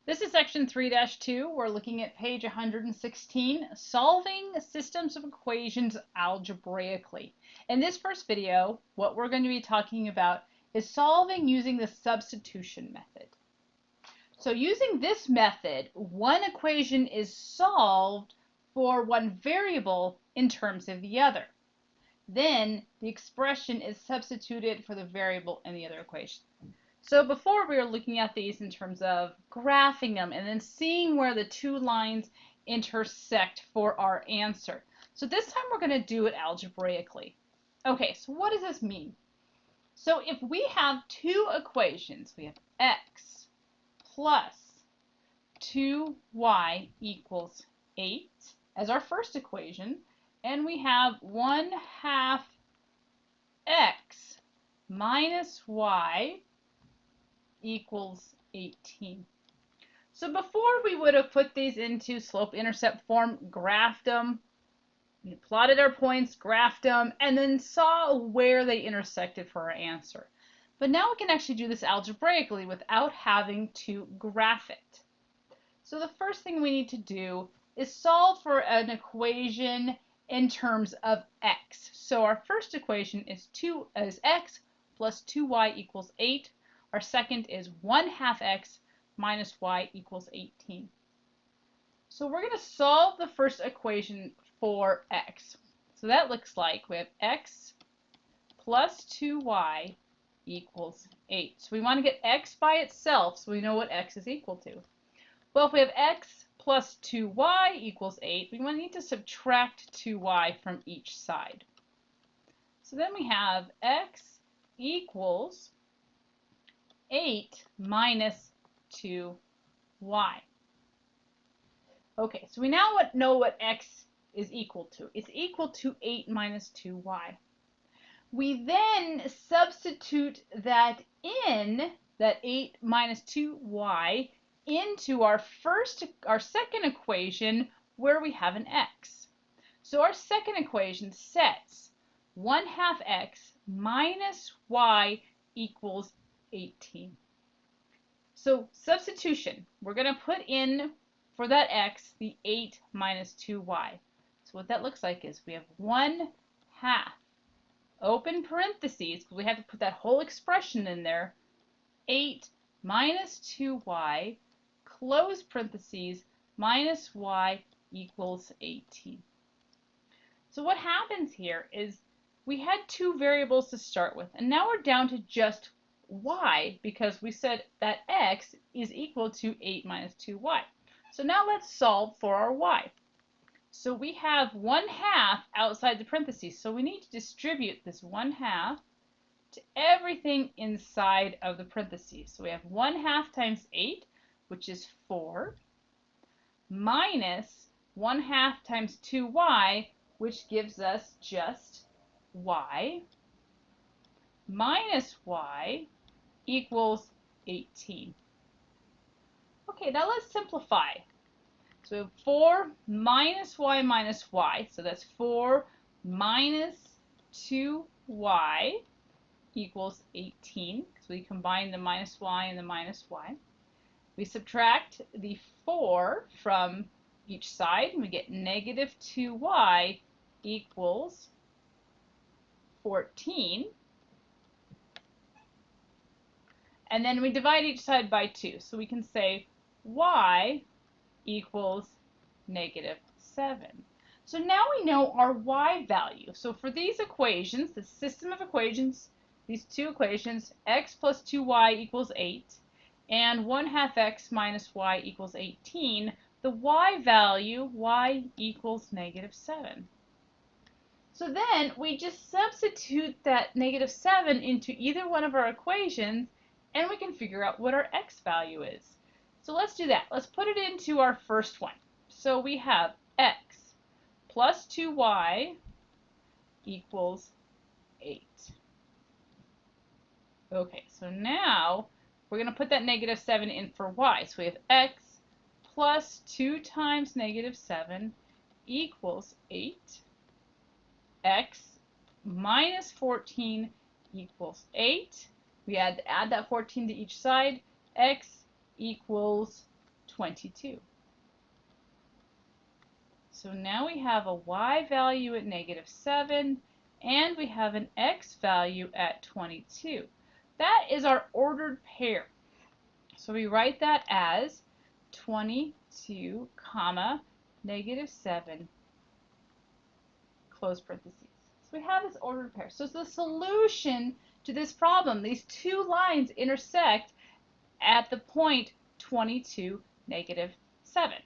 This is section 3-2. We're looking at page 116, solving systems of equations algebraically. In this first video, what we're going to be talking about is solving using the substitution method. So using this method, one equation is solved for one variable in terms of the other. Then the expression is substituted for the variable in the other equation. So before we were looking at these in terms of graphing them and then seeing where the two lines intersect for our answer. So this time we're going to do it algebraically. Okay, so what does this mean? So if we have two equations, we have x plus 2y equals 8 as our first equation, and we have 1/2 x minus y equals 18. So before we would have put these into slope-intercept form, graphed them, we plotted our points, graphed them, and then saw where they intersected for our answer. But now we can actually do this algebraically without having to graph it. So the first thing we need to do is solve for an equation in terms of x. So our first equation is x plus 2y equals 8. Our second is 1/2 x minus y equals 18. So we're going to solve the first equation for x. So that looks like we have x plus 2y equals 8. So we want to get x by itself so we know what x is equal to. Well, if we have x plus 2y equals 8, we need to subtract 2y from each side. So then we have x equals 8 minus 2y. Okay, so we now know what x is equal to. It's equal to 8 minus 2y. We then substitute that 8 minus 2y into our second equation where we have an x. So our second equation sets 1/2 x minus y equals 18. So substitution, we're going to put in for that x the 8 minus 2y. So what that looks like is we have 1/2 open parentheses, because we have to put that whole expression in there, 8 minus 2y close parentheses minus y equals 18. So what happens here is we had two variables to start with, and now we're down to just y because we said that x is equal to 8 minus 2y. So now let's solve for our y. So we have 1/2 outside the parentheses, so we need to distribute this 1/2 to everything inside of the parentheses. So we have 1/2 times 8, which is 4, minus 1/2 times 2y, which gives us just y, minus y equals 18. Okay, now let's simplify. So we have 4 minus y, so that's 4 minus 2y equals 18, because we combine the minus y and the minus y. We subtract the 4 from each side, and we get negative 2y equals 14. And then we divide each side by 2. So we can say y equals negative 7. So now we know our y value. So for these equations, the system of equations, these two equations, x plus 2y equals 8, and 1/2 x minus y equals 18, the y value, y equals negative 7. So then we just substitute that negative 7 into either one of our equations, and we can figure out what our x value is. So let's do that. Let's put it into our first one. So we have x plus 2y equals 8. Okay, so now we're going to put that negative 7 in for y. So we have x plus 2 times negative 7 equals 8. X minus 14 equals 8. We had to add that 14 to each side. X equals 22. So now we have a y value at -7 and we have an x value at 22. That is our ordered pair. So we write that as 22 comma -7 close parentheses. So we have this ordered pair. So the solution to this problem, these two lines intersect at the point 22 -7.